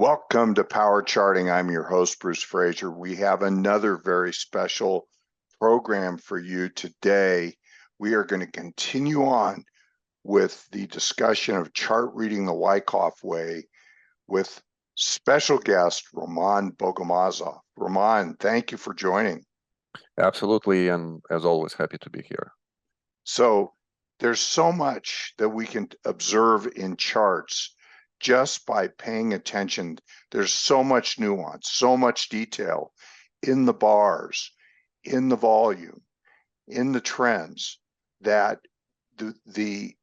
Welcome to Power Charting. I'm your host, Bruce Fraser. We have another very special program for you today. We are going to continue on with the discussion of chart reading the Wyckoff way with special guest Roman Bogomazov. Roman, thank you for joining. Absolutely, and as always, happy to be here. So there's so much that we can observe in charts just by paying attention. There's so much nuance, so much detail in the bars, in the volume, in the trends, that the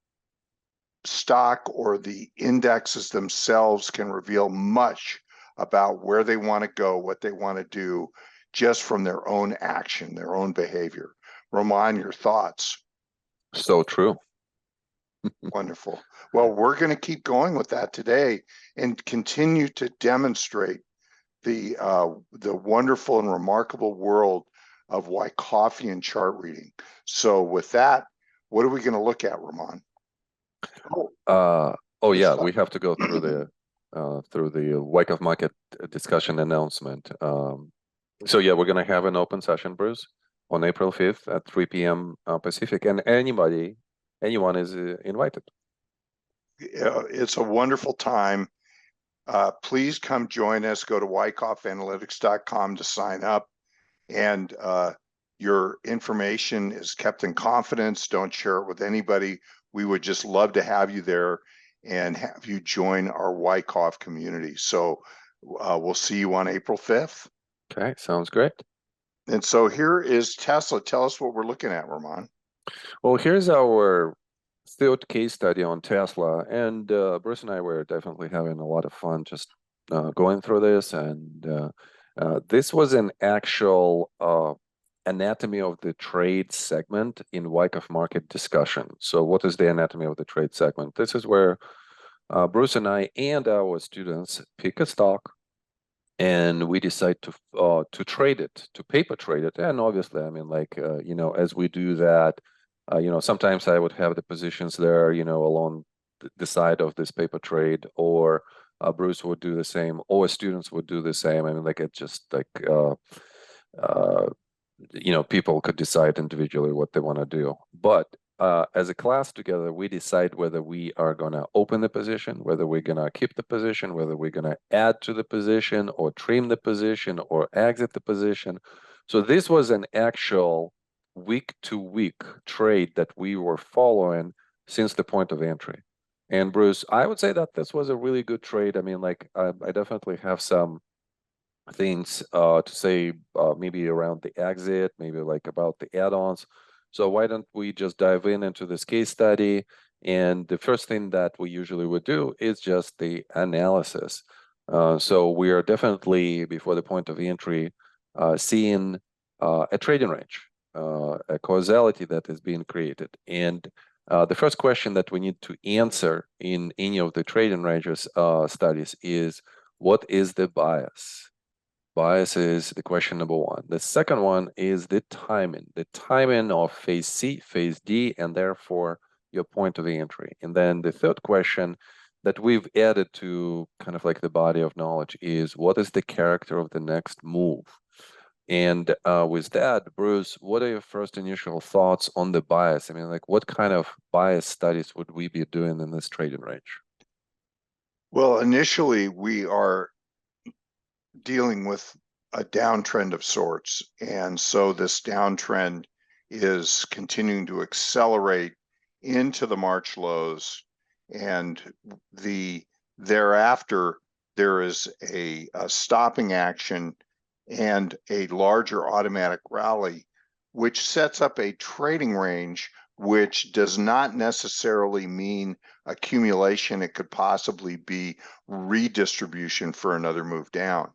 stock or the indexes themselves can reveal much about where they want to go, what they want to do, just from their own action, their own behavior. Roman, your thoughts? So true. Wonderful. Well, we're going to keep going with that today and continue to demonstrate the wonderful and remarkable world of Wyckoff chart reading. So with that, what are we going to look at, Roman? Yeah, we have to go through the Wyckoff market discussion announcement. So yeah, we're going to have an open session, Bruce, on April 5th at 3 p.m. Pacific, and anyone is invited. It's a wonderful time. Please come join us. Go to wyckoffanalytics.com to sign up, and your information is kept in confidence. Don't share it with anybody. We would just love to have you there and have you join our Wyckoff community. So we'll see you on April 5th. Okay, sounds great. And so here is Tesla. Tell us what we're looking at, Roman. Well, here's our third case study on Tesla, and Bruce and I were definitely having a lot of fun just going through this, and this was an actual anatomy of the trade segment in Wyckoff market discussion. So what is the anatomy of the trade segment? This is where Bruce and I and our students pick a stock, and we decide to trade it, to paper trade it. And obviously, I mean, like, as we do that, sometimes I would have the positions there, along the side of this paper trade, or Bruce would do the same, or students would do the same. I mean, like, it's just like, people could decide individually what they want to do. But as a class together, we decide whether we are going to open the position, whether we're going to keep the position, whether we're going to add to the position or trim the position or exit the position. So this was an actual week-to-week trade that we were following since the point of entry. And Bruce, I would say that this was a really good trade. I mean, like, I definitely have some things to say, maybe around the exit, maybe like about the add-ons. So why don't we just dive into this case study? And the first thing that we usually would do is just the analysis. So we are definitely, before the point of entry, seeing a trading range, a causality that is being created. And the first question that we need to answer in any of the trading ranges studies is, what is the bias? Bias is the question number one. The second one is the timing of phase C, phase D, and therefore your point of entry. And then the third question that we've added to kind of like the body of knowledge is, what is the character of the next move? And with that, Bruce, what are your first initial thoughts on the bias? I mean, like, what kind of bias studies would we be doing in this trading range? Well, initially, we are dealing with a downtrend of sorts. And so this downtrend is continuing to accelerate into the March lows. And thereafter, there is a stopping action and a larger automatic rally, which sets up a trading range, which does not necessarily mean accumulation. It could possibly be redistribution for another move down.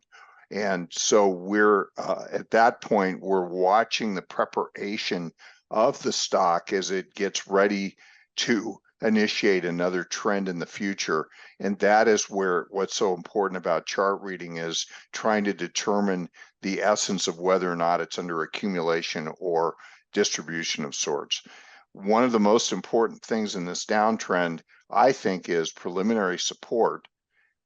And so we're at that point, we're watching the preparation of the stock as it gets ready to initiate another trend in the future. And that is where what's so important about chart reading is trying to determine the essence of whether or not it's under accumulation or distribution of sorts. One of the most important things in this downtrend, I think, is preliminary support.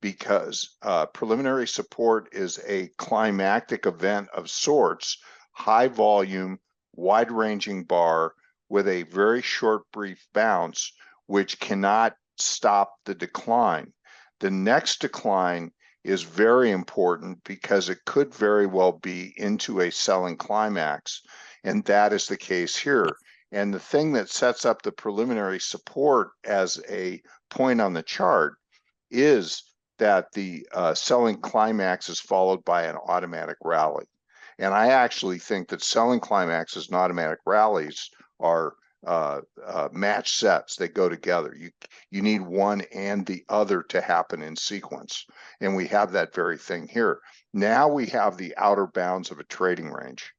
because preliminary support is a climactic event of sorts, high volume, wide-ranging bar with a very short, brief bounce, which cannot stop the decline. The next decline is very important because it could very well be into a selling climax, and that is the case here. And the thing that sets up the preliminary support as a point on the chart is that the selling climax is followed by an automatic rally. And I actually think that selling climaxes and automatic rallies are match sets. They go together. You need one and the other to happen in sequence. And we have that very thing here. Now we have the outer bounds of a trading range.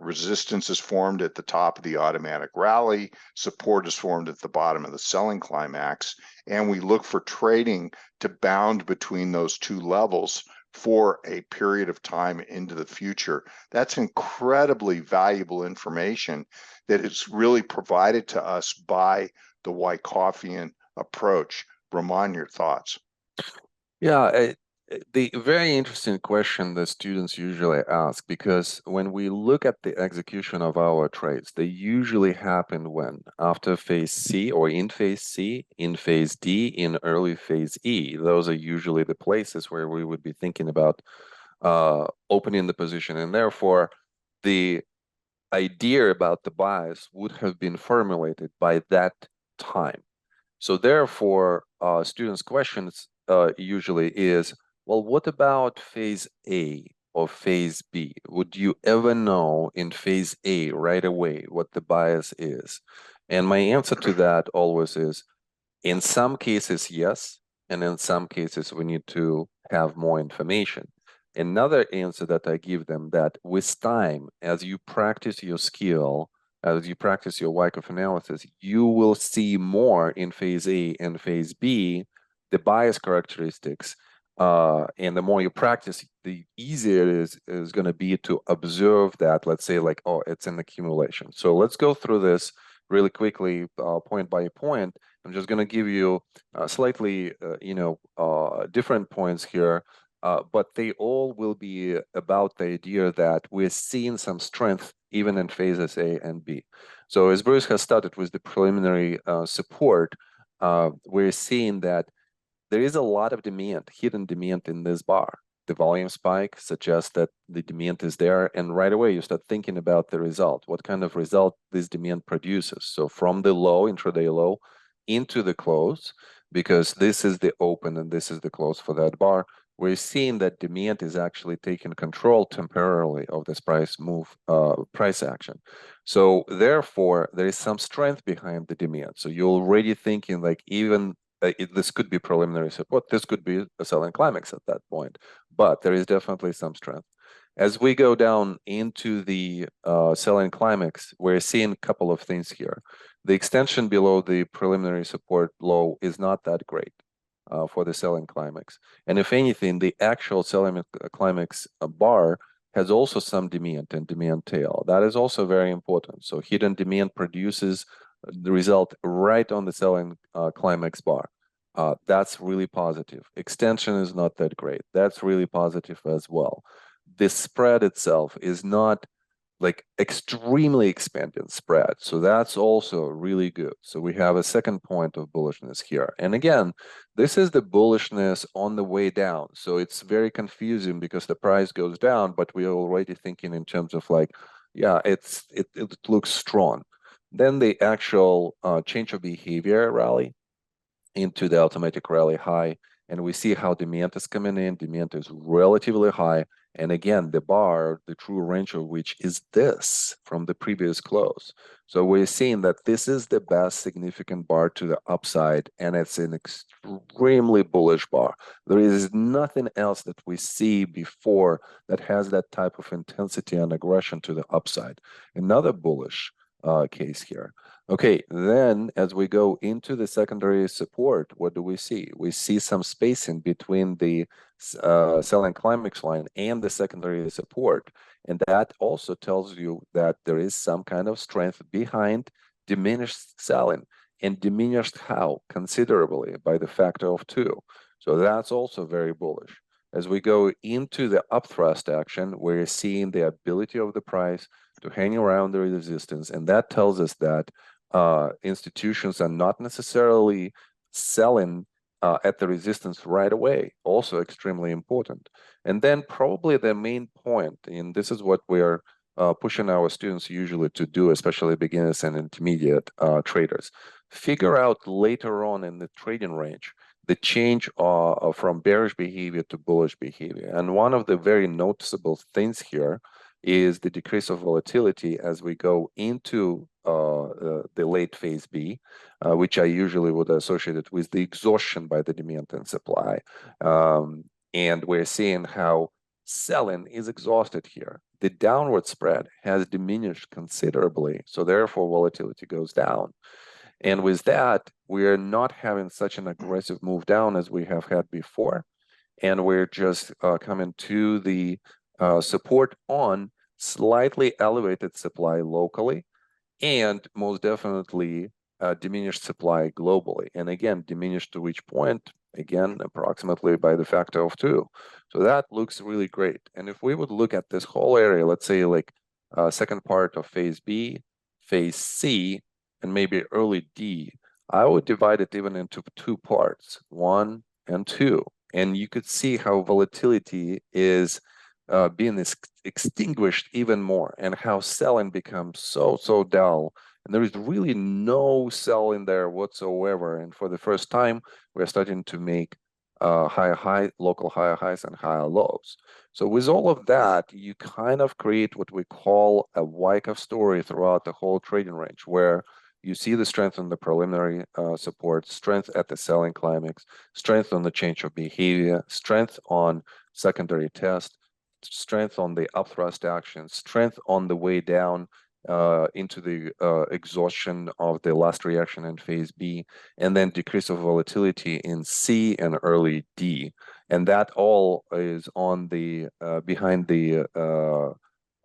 Resistance is formed at the top of the automatic rally, support is formed at the bottom of the selling climax, and we look for trading to bound between those two levels for a period of time into the future. That's incredibly valuable information that is really provided to us by the Wyckoffian approach. Roman, your thoughts? Yeah, the very interesting question that students usually ask, because when we look at the execution of our trades, they usually happen when? After phase C or in phase C, in phase D, in early phase E. Those are usually the places where we would be thinking about opening the position. And therefore, the idea about the bias would have been formulated by that time. So therefore, students' questions usually is, well, what about phase A or phase B? Would you ever know in phase A right away what the bias is? And my answer to that always is, in some cases, yes, and in some cases, we need to have more information. Another answer that I give them, that with time, as you practice your skill, as you practice your Wyckoff analysis, you will see more in phase A and phase B, the bias characteristics. And the more you practice, the easier it is going to be to observe that, let's say, like, oh, it's an accumulation. So let's go through this really quickly, point by point. I'm just going to give you slightly, different points here, but they all will be about the idea that we're seeing some strength even in phases A and B. So as Bruce has started with the preliminary support, we're seeing that there is a lot of demand, hidden demand in this bar. The volume spike suggests that the demand is there, and right away you start thinking about the result, what kind of result this demand produces. So from the low, intraday low, into the close, because this is the open and this is the close for that bar, we're seeing that demand is actually taking control temporarily of this price move, price action. So therefore, there is some strength behind the demand. So you're already thinking like, even this could be preliminary support, this could be a selling climax at that point, but there is definitely some strength. As we go down into the selling climax, we're seeing a couple of things here. The extension below the preliminary support low is not that great for the selling climax. And if anything, the actual selling climax bar has also some demand and demand tail. That is also very important. So hidden demand produces the result right on the selling climax bar. That's really positive. Extension is not that great. That's really positive as well. The spread itself is not like extremely expanding spread. So that's also really good. So we have a second point of bullishness here. And again, this is the bullishness on the way down. So it's very confusing because the price goes down, but we're already thinking in terms of like, yeah, it looks strong. Then the actual change of behavior rally into the automatic rally high, and we see how demand is coming in. Demand is relatively high, and again, the bar, the true range of which is this from the previous close. So we're seeing that this is the best significant bar to the upside, and it's an extremely bullish bar. There is nothing else that we see before that has that type of intensity and aggression to the upside. Another bullish case here. Okay, then as we go into the secondary support, what do we see? We see some spacing between the selling climax line and the secondary support. And that also tells you that there is some kind of strength behind diminished selling, and diminished how? Considerably, by the factor of 2. So that's also very bullish. As we go into the upthrust action, we're seeing the ability of the price to hang around the resistance, and that tells us that institutions are not necessarily selling at the resistance right away, also extremely important. And then probably the main point, and this is what we're pushing our students usually to do, especially beginners and intermediate traders, figure out later on in the trading range the change from bearish behavior to bullish behavior. And one of the very noticeable things here is the decrease of volatility as we go into the late phase B, which I usually would associate it with the exhaustion by the demand and supply. And we're seeing how selling is exhausted here. The downward spread has diminished considerably, so therefore volatility goes down. And with that, we're not having such an aggressive move down as we have had before. And we're just coming to the support on slightly elevated supply locally, and most definitely diminished supply globally. And again, diminished to which point? Again, approximately by the factor of 2. So that looks really great. And if we would look at this whole area, let's say like second part of phase B, phase C, and maybe early D, I would divide it even into 2 parts, 1 and 2. And you could see how volatility is being extinguished even more, and how selling becomes so dull. And there is really no sell in there whatsoever. And for the first time, we're starting to make local higher highs and higher lows. So with all of that, you kind of create what we call a Wyckoff story throughout the whole trading range, where you see the strength on the preliminary support, strength at the selling climax, strength on the change of behavior, strength on secondary test, strength on the upthrust action, strength on the way down into the exhaustion of the last reaction in phase B, and then decrease of volatility in C and early D. And that all is on the behind the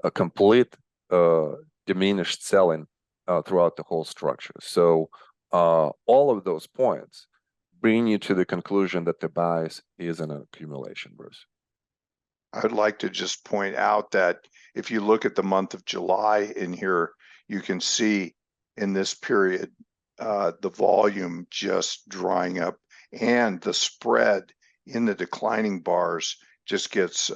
a complete diminished selling throughout the whole structure. So all of those points bring you to the conclusion that the bias is an accumulation, Bruce. I'd like to just point out that if you look at the month of July in here, you can see in this period the volume just drying up, and the spread in the declining bars just gets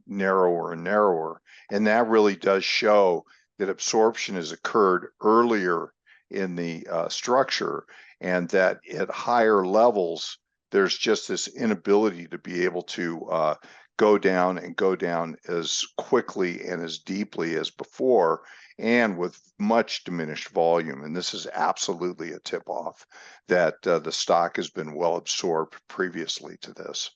narrower and narrower. And that really does show that absorption has occurred earlier in the structure, and that at higher levels, there's just this inability to be able to go down and go down as quickly and as deeply as before, and with much diminished volume. And this is absolutely a tip-off that the stock has been well absorbed previously to this.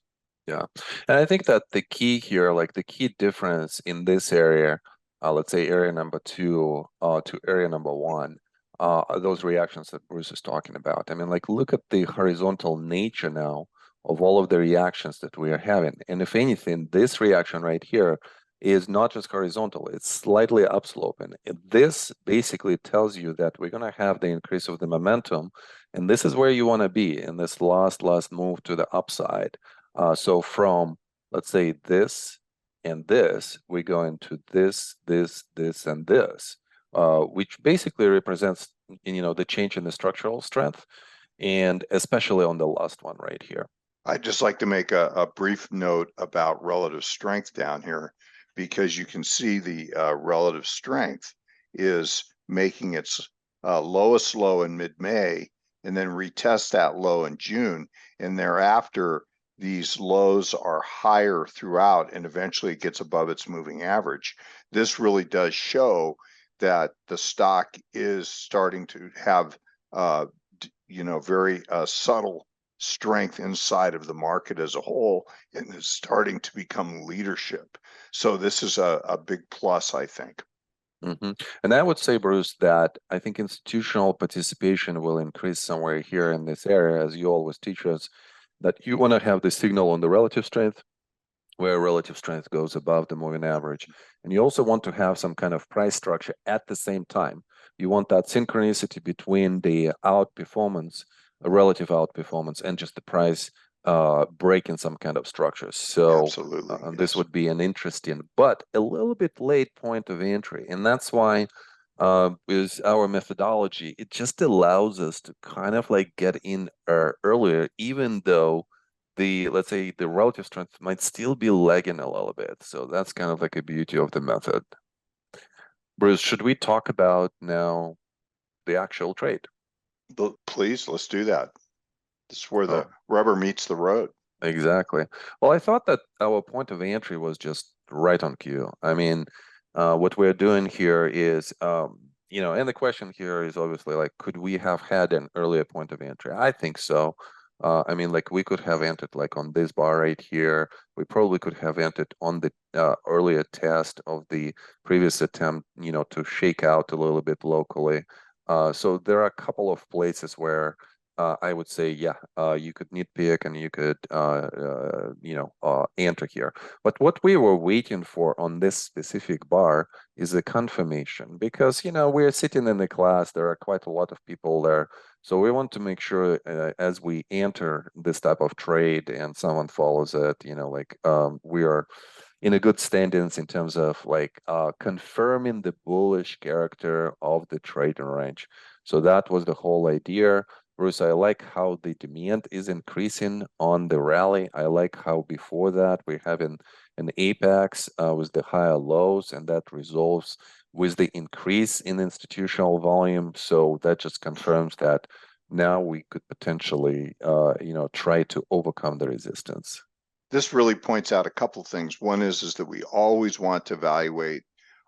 Yeah, and I think that the key here, like the key difference in this area, let's say area number 2 to area number 1, are those reactions that Bruce is talking about. I mean, like, look at the horizontal nature now of all of the reactions that we are having. And if anything, this reaction right here is not just horizontal, it's slightly upsloping. This basically tells you that we're going to have the increase of the momentum, and this is where you want to be in this last move to the upside. So from, let's say, this and this, we go into this, and this, which basically represents, the change in the structural strength, and especially on the last one right here. I'd just like to make a brief note about relative strength down here, because you can see the relative strength is making its lowest low in mid-May, and then retest that low in June, and thereafter these lows are higher throughout, and eventually it gets above its moving average. This really does show that the stock is starting to have very subtle strength inside of the market as a whole, and is starting to become leadership. So this is a big plus, I think. And I would say, Bruce, that I think institutional participation will increase somewhere here in this area, as you always teach us, that you want to have the signal on the relative strength, where relative strength goes above the moving average. And you also want to have some kind of price structure at the same time. You want that synchronicity between the outperformance, a relative outperformance, and just the price breaking some kind of structure. So Absolutely. this Yes. would be an interesting, but a little bit late point of entry. And that's why is our methodology, it just allows us to kind of like get in earlier, even though let's say the relative strength might still be lagging a little bit. So that's kind of like a beauty of the method. Bruce, should we talk about now the actual trade? Please, let's do that. This is where the Oh, rubber meets the road. exactly. Well, I thought that our point of entry was just right on cue. I mean, what we're doing here is, and the question here is obviously like, could we have had an earlier point of entry? I think so. I mean, like we could have entered like on this bar right here. We probably could have entered on the earlier test of the previous attempt, to shake out a little bit locally. So there are a couple of places where I would say, yeah, you could nitpick and you could, enter here. But what we were waiting for on this specific bar is a confirmation because, we're sitting in the class, there are quite a lot of people there. So we want to make sure as we enter this type of trade and someone follows it, we are in a good standings in terms of like confirming the bullish character of the trading range. So that was the whole idea. Bruce, I like how the demand is increasing on the rally. I like how before that we're having an apex with the higher lows, and that resolves with the increase in institutional volume. So that just confirms that now we could potentially, try to overcome the resistance. This really points out a couple things. One is that we always want to evaluate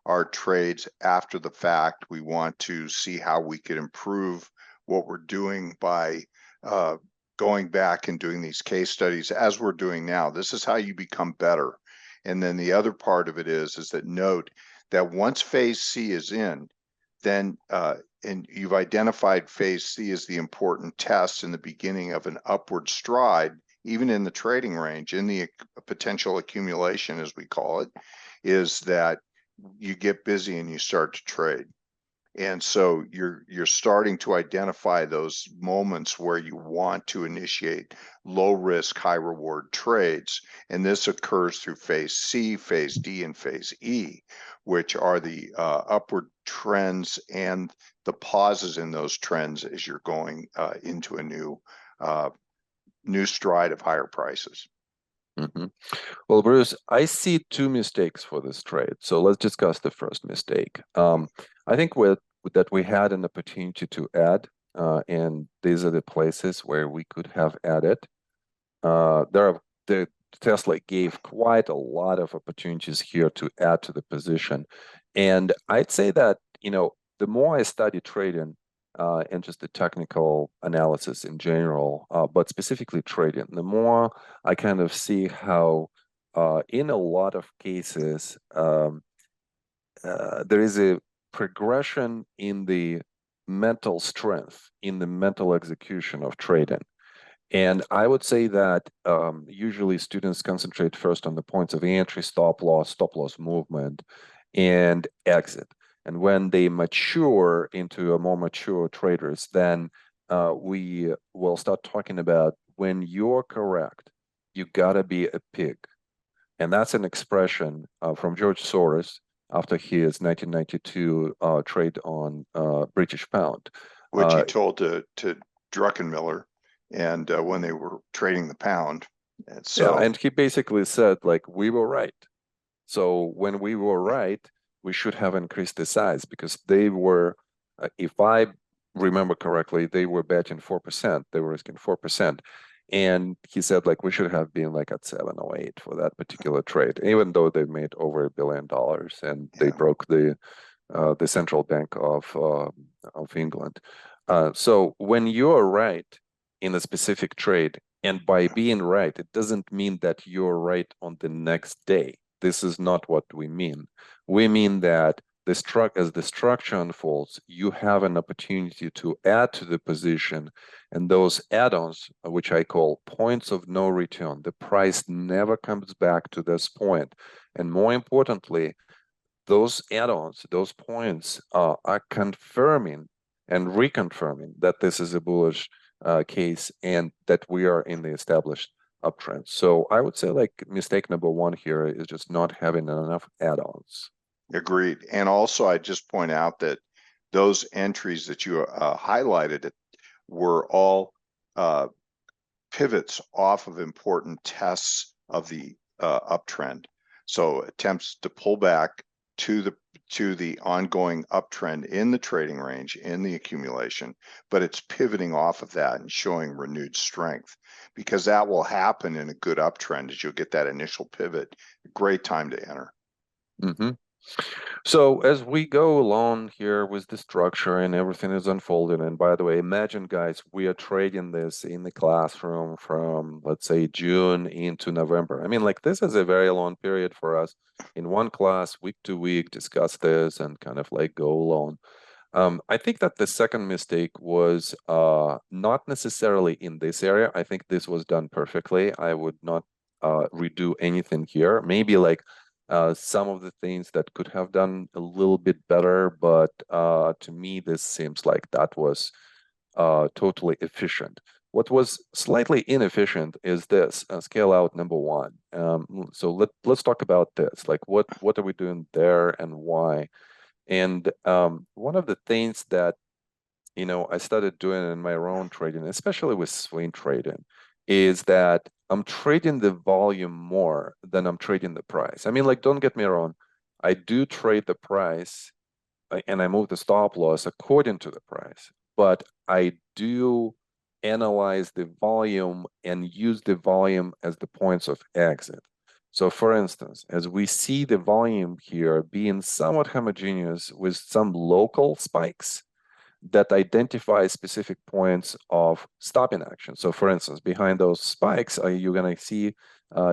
our trades after the fact. We want to see how we could improve what we're doing by going back and doing these case studies as we're doing now. This is how you become better. And then the other part of it is that note that once phase C is in, then and you've identified phase C as the important test in the beginning of an upward stride, even in the trading range, in the potential accumulation, as we call it, is that you get busy and you start to trade. And so you're starting to identify those moments where you want to initiate low risk, high reward trades. And this occurs through phase C, phase D, and phase E, which are the upward trends and the pauses in those trends as you're going into a new stride of higher prices. Mm-hmm. Well, Bruce, I see two mistakes for this trade. So let's discuss the first mistake. I think that we had an opportunity to add, and these are the places where we could have added. The Tesla gave quite a lot of opportunities here to add to the position. And I'd say that, the more I study trading, and just the technical analysis in general, but specifically trading, the more I kind of see how in a lot of cases, there is a progression in the mental strength, in the mental execution of trading. And I would say that usually students concentrate first on the points of entry, stop loss movement, and exit. And when they mature into a more mature traders, then we will start talking about when you're correct, you gotta be a pig. And that's an expression from George Soros after his 1992 trade on British pound. Which he told to Druckenmiller, and when they were trading the pound. And so, yeah, and he basically said, like, we were right. So when we were right, we should have increased the size because they were, if I remember correctly, they were betting 4%. They were risking 4%. And he said, like, we should have been like at 7 or 8 for that particular trade, even though they made over $1 billion and they yeah. broke the central bank of England. So when you're right in a specific trade, and by being right, it doesn't mean that you're right on the next day. This is not what we mean. We mean that as the structure unfolds, you have an opportunity to add to the position, and those add-ons, which I call points of no return, the price never comes back to this point. And more importantly, those add-ons, those points are confirming and reconfirming that this is a bullish case and that we are in the established uptrend. So I would say like mistake number one here is just not having enough add-ons. Agreed. And also, I just point out that those entries that you highlighted were all pivots off of important tests of the uptrend. So attempts to pull back to the ongoing uptrend in the trading range, in the accumulation, but it's pivoting off of that and showing renewed strength, because that will happen in a good uptrend as you'll get that initial pivot. Great time to enter. Mm-hmm. So as we go along here with the structure and everything is unfolding, and by the way, imagine guys, we are trading this in the classroom from, let's say, June into November. I mean, like this is a very long period for us. In one class, week to week, discuss this and kind of like go along. I think that the second mistake was not necessarily in this area. I think this was done perfectly. I would not redo anything here. Maybe like some of the things that could have done a little bit better, but to me, this seems like that was totally efficient. What was slightly inefficient is this scale out number one. So let's talk about this. Like what are we doing there and why? And one of the things that I started doing in my own trading, especially with swing trading, is that I'm trading the volume more than I'm trading the price. I mean, like, don't get me wrong, I do trade the price and I move the stop loss according to the price, but I do analyze the volume and use the volume as the points of exit. So for instance, as we see the volume here being somewhat homogeneous with some local spikes that identify specific points of stopping action. So for instance, behind those spikes, you're going to see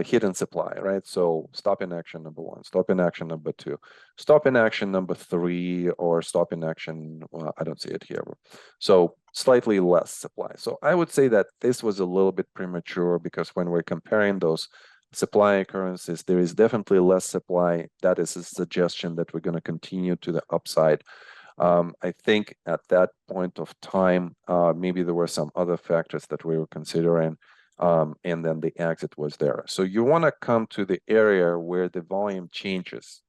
hidden supply, right? So stopping action number one, stopping action number two, stopping action number three, or stopping action, well, I don't see it here. So slightly less supply. So I would say that this was a little bit premature, because when we're comparing those supply occurrences, there is definitely less supply. That is a suggestion that we're going to continue to the upside. I think at that point of time, maybe there were some other factors that we were considering, and then the exit was there. So you want to come to the area where the volume changes,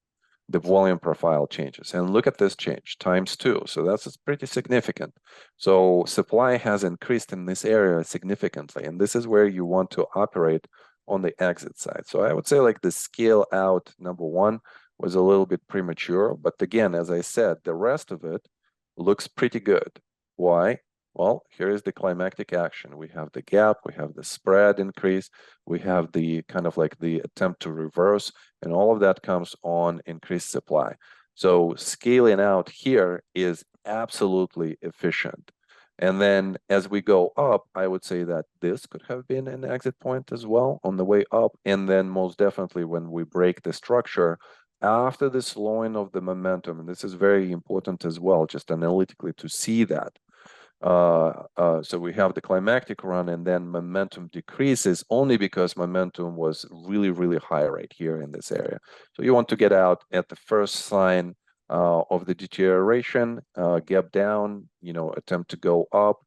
the volume profile changes, and look at this change, ×2. So that's pretty significant. So supply has increased in this area significantly, and this is where you want to operate on the exit side. So I would say like the scale out number one was a little bit premature, but again, as I said, the rest of it looks pretty good. Why? Well, here is the climactic action. We have the gap, we have the spread increase, we have the kind of like the attempt to reverse, and all of that comes on increased supply. So scaling out here is absolutely efficient. And then as we go up, I would say that this could have been an exit point as well on the way up. And then most definitely when we break the structure, after the slowing of the momentum, and this is very important as well, just analytically to see that. So we have the climactic run, and then momentum decreases only because momentum was really, really high right here in this area. So you want to get out at the first sign of the deterioration, gap down, attempt to go up,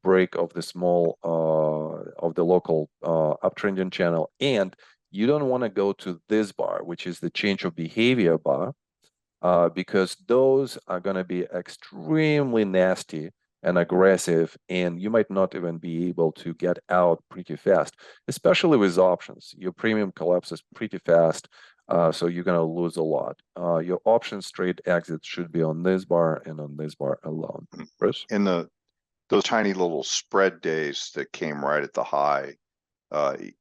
break of the small of the local uptrending channel, and you don't want to go to this bar, which is the change of behavior bar, because those are going to be extremely nasty and aggressive, and you might not even be able to get out pretty fast, especially with options. Your premium collapses pretty fast, so you're going to lose a lot. Your options trade exit should be on this bar and on this bar alone. Bruce? In those tiny little spread days that came right at the high,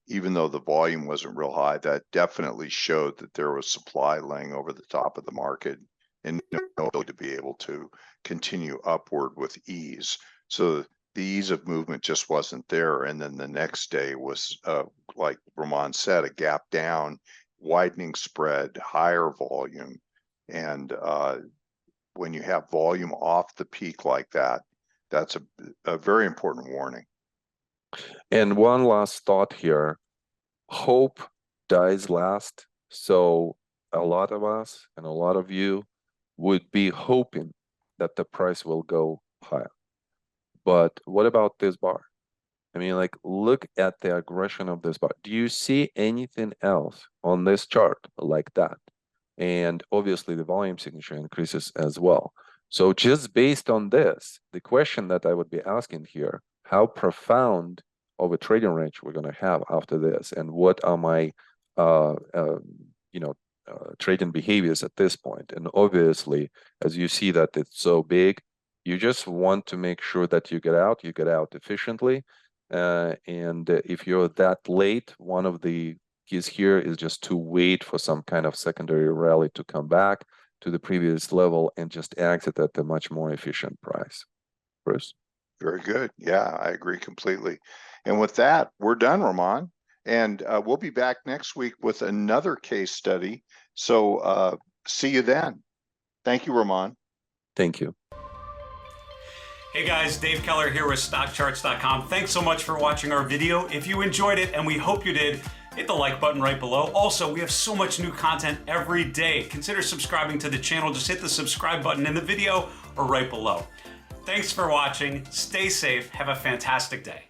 even though the volume wasn't real high, that definitely showed that there was supply laying over the top of the market and no ability to be able to continue upward with ease. So the ease of movement just wasn't there. And then the next day was, like Roman said, a gap down, widening spread, higher volume. And when you have volume off the peak like that, that's a very important warning. And one last thought here. Hope dies last. So a lot of us and a lot of you would be hoping that the price will go higher. But what about this bar? I mean, like, look at the aggression of this bar. Do you see anything else on this chart like that? And obviously the volume signature increases as well. So just based on this, the question that I would be asking here, how profound of a trading range we're going to have after this, and what are my trading behaviors at this point? And obviously, as you see that it's so big, you just want to make sure that you get out efficiently. And if you're that late, one of the keys here is just to wait for some kind of secondary rally to come back to the previous level and just exit at a much more efficient price. Bruce? Very good. Yeah, I agree completely. And with that, we're done, Roman. And we'll be back next week with another case study. So see you then. Thank you, Roman. Thank you. Hey guys, Dave Keller here with StockCharts.com. Thanks so much for watching our video. If you enjoyed it, and we hope you did, hit the like button right below. Also, we have so much new content every day. Consider subscribing to the channel. Just hit the subscribe button in the video or right below. Thanks for watching. Stay safe. Have a fantastic day.